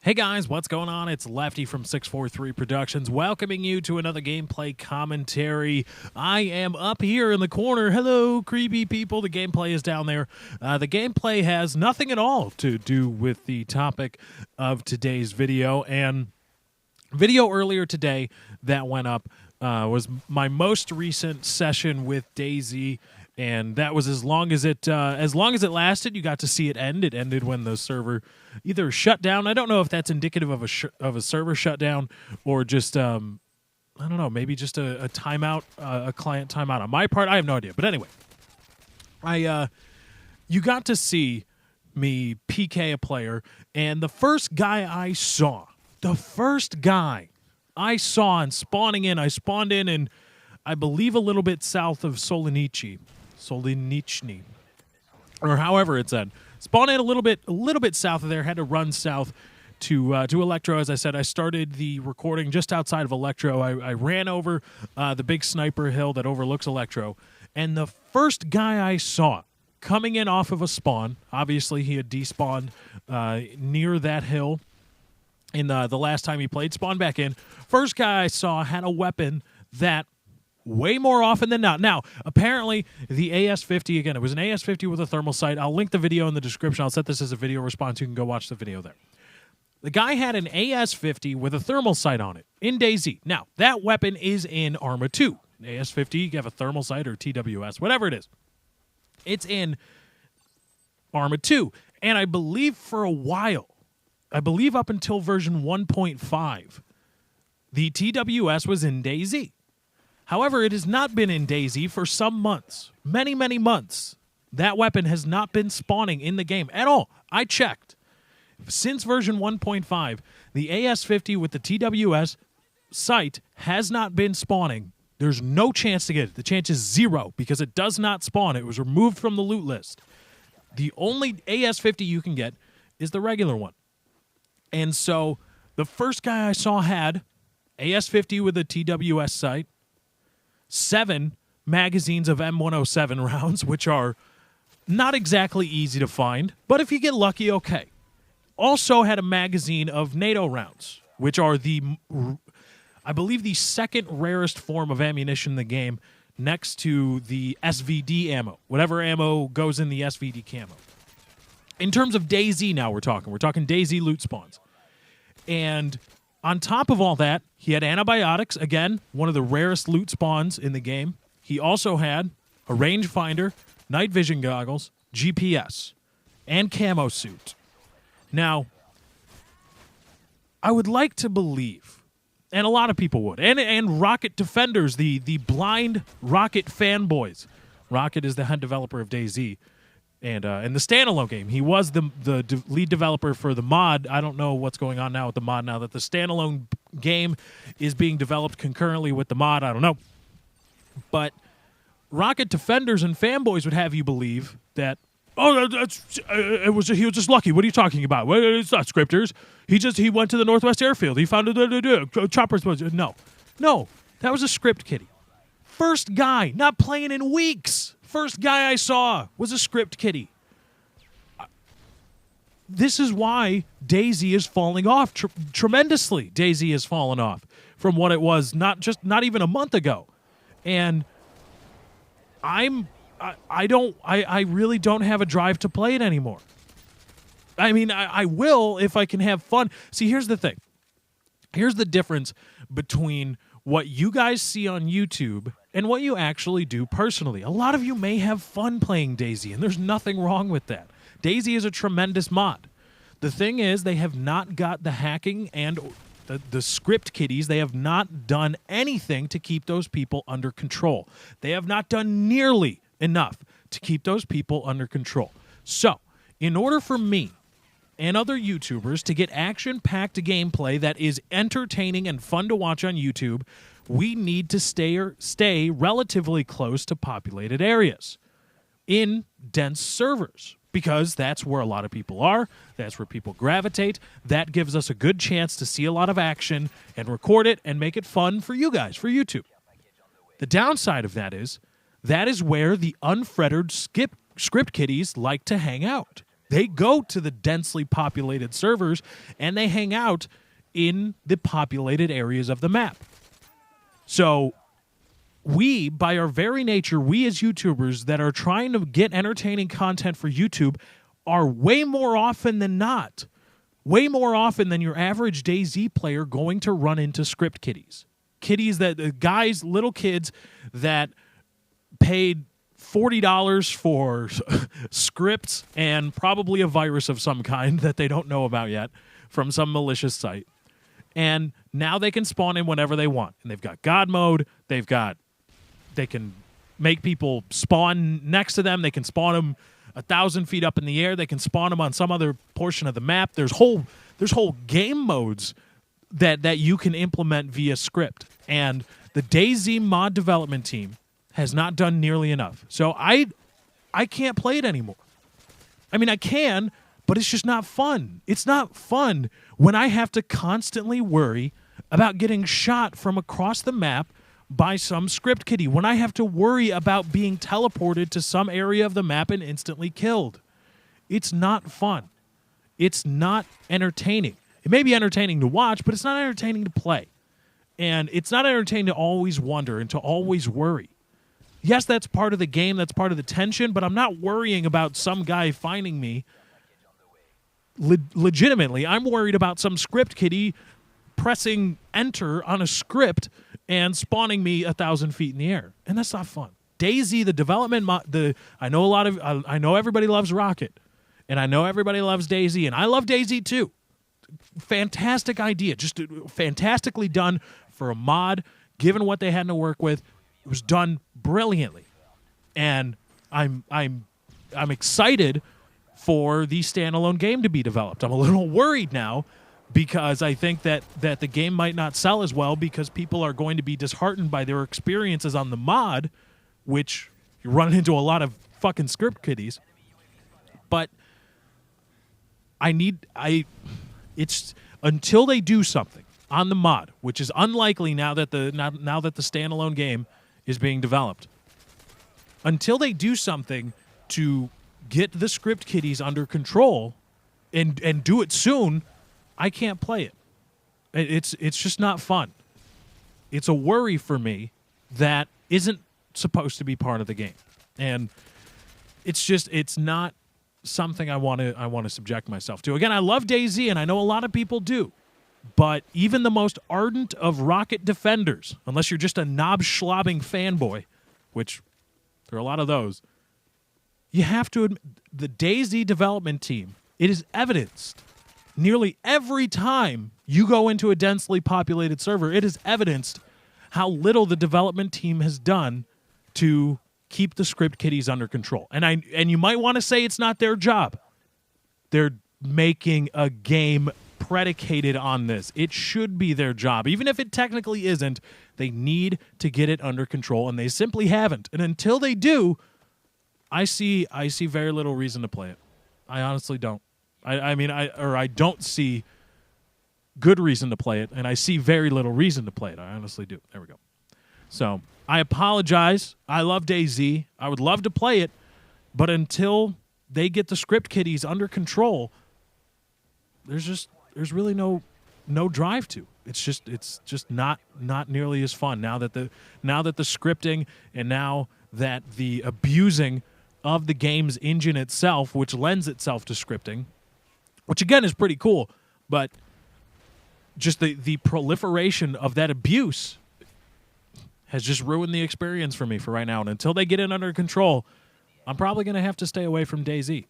Hey guys, what's going on? It's Lefty from 643 Productions welcoming you to another gameplay commentary. I am up here in the corner. Hello, creepy people. The gameplay is down there. The gameplay has nothing at all to do with the topic of today's video. And video earlier today that went up was my most recent session with DayZ. And that was as long as it lasted. You got to see it end. It ended when the server either shut down. I don't know if that's indicative of a server shutdown or just I don't know, maybe just a timeout, a client timeout on my part. I have no idea. But anyway, you got to see me PK a player, and the first guy I saw and spawning in, I spawned in I believe a little bit south of Solenichny, or however it's said. Spawned in a little bit south of there. Had to run south to Electro. As I said, I started the recording just outside of Electro. I ran over the big sniper hill that overlooks Electro, and the first guy I saw coming in off of a spawn, obviously he had despawned near that hill in the last time he played, spawned back in. First guy I saw had a weapon that way more often than not. Now, apparently, the AS-50, again, it was an AS-50 with a thermal sight. I'll link the video in the description. I'll set this as a video response. You can go watch the video there. The guy had an AS-50 with a thermal sight on it in DayZ. Now, that weapon is in Arma 2. AS-50, you have a thermal sight or TWS, whatever it is. It's in Arma 2. And I believe for a while, up until version 1.5, the TWS was in DayZ. However, it has not been in DayZ for some months. Many, many months. That weapon has not been spawning in the game at all. I checked. Since version 1.5, the AS-50 with the TWS sight has not been spawning. There's no chance to get it. The chance is 0 because it does not spawn. It was removed from the loot list. The only AS-50 you can get is the regular one. And so the first guy I saw had AS-50 with a TWS sight, 7 magazines of M107 rounds, which are not exactly easy to find, but if you get lucky, okay. Also had a magazine of NATO rounds, which are I believe the second rarest form of ammunition in the game, next to the SVD ammo, whatever ammo goes in the SVD camo. In terms of DayZ now we're talking DayZ loot spawns. And on top of all that, he had antibiotics, again, one of the rarest loot spawns in the game. He also had a rangefinder, night vision goggles, GPS, and camo suit. Now, I would like to believe, and a lot of people would, and Rocket Defenders, the blind Rocket fanboys. Rocket is the head developer of DayZ. And in the standalone game, he was the lead developer for the mod. I don't know what's going on now with the mod now that the standalone game is being developed concurrently with the mod. I don't know. But Rocket Defenders and fanboys would have you believe that, he was just lucky. What are you talking about? Well, it's not scripters. He went to the Northwest Airfield. He found a chopper. No, that was a script kiddie. First guy, not playing in weeks. First guy I saw was a script kiddie. This is why DayZ is falling off tremendously. DayZ has fallen off from what it was not even a month ago. And I really don't have a drive to play it anymore. I mean, I will if I can have fun. See, here's the thing. Here's the difference between what you guys see on YouTube and what you actually do personally. A lot of you may have fun playing DayZ, and there's nothing wrong with that. DayZ is a tremendous mod. The thing is, they have not got the hacking and the script kiddies. They have not done anything to keep those people under control. They have not done nearly enough to keep those people under control. So, in order for me and other YouTubers to get action-packed gameplay that is entertaining and fun to watch on YouTube, we need to stay relatively close to populated areas in dense servers, because that's where a lot of people are. That's where people gravitate. That gives us a good chance to see a lot of action and record it and make it fun for you guys, for YouTube. The downside of that is where the unfettered script kiddies like to hang out. They go to the densely populated servers, and they hang out in the populated areas of the map. So we, by our very nature, we as YouTubers that are trying to get entertaining content for YouTube are way more often than not, way more often than your average DayZ player going to run into script kiddies. Kiddies that, guys, little kids that paid $40 for scripts and probably a virus of some kind that they don't know about yet from some malicious site. And now they can spawn in whenever they want. And they've got God mode. They can make people spawn next to them. They can spawn them 1,000 feet up in the air. They can spawn them on some other portion of the map. There's whole game modes that you can implement via script. And the DayZ mod development team has not done nearly enough. So I can't play it anymore. I mean, I can, but it's just not fun. It's not fun when I have to constantly worry about getting shot from across the map by some script kiddie, when I have to worry about being teleported to some area of the map and instantly killed. It's not fun. It's not entertaining. It may be entertaining to watch, but it's not entertaining to play. And it's not entertaining to always wonder and to always worry. Yes, that's part of the game, that's part of the tension, but I'm not worrying about some guy finding me. Legitimately, I'm worried about some script kiddie pressing enter on a script and spawning me 1,000 feet in the air, and that's not fun. DayZ, the development, I know everybody loves Rocket, and I know everybody loves DayZ, and I love DayZ too. Fantastic idea, just fantastically done for a mod. Given what they had to work with, it was done brilliantly, and I'm excited for the standalone game to be developed. I'm a little worried now, because I think that the game might not sell as well because people are going to be disheartened by their experiences on the mod, which you run into a lot of fucking script kiddies. But it's until they do something on the mod, which is unlikely now that the standalone game is being developed. Until they do something to get the script kiddies under control and do it soon, I can't play it. It's just not fun. It's a worry for me that isn't supposed to be part of the game. And it's not something I want to subject myself to. Again, I love DayZ, and I know a lot of people do. But even the most ardent of Rocket defenders, unless you're just a knob-schlobbing fanboy, which there are a lot of those, you have to admit, the DayZ development team, it is evidenced nearly every time you go into a densely populated server, it is evidenced how little the development team has done to keep the script kiddies under control. And you might want to say it's not their job. They're making a game predicated on this. It should be their job. Even if it technically isn't, they need to get it under control, and they simply haven't. And until they do, I see very little reason to play it. I honestly don't. I don't see good reason to play it, and I see very little reason to play it. I honestly do. There we go. So I apologize. I love DayZ. I would love to play it, but until they get the script kiddies under control, there's really no drive to. It's just not nearly as fun now that the scripting and now that the abusing of the game's engine itself, which lends itself to scripting, which again is pretty cool, but just the proliferation of that abuse has just ruined the experience for me for right now. And until they get it under control, I'm probably going to have to stay away from DayZ.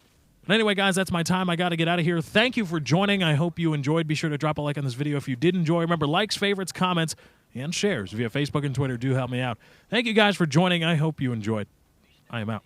But anyway, guys, that's my time. I got to get out of here. Thank you for joining. I hope you enjoyed. Be sure to drop a like on this video if you did enjoy. Remember, likes, favorites, comments, and shares via Facebook and Twitter do help me out. Thank you guys for joining. I hope you enjoyed. I am out.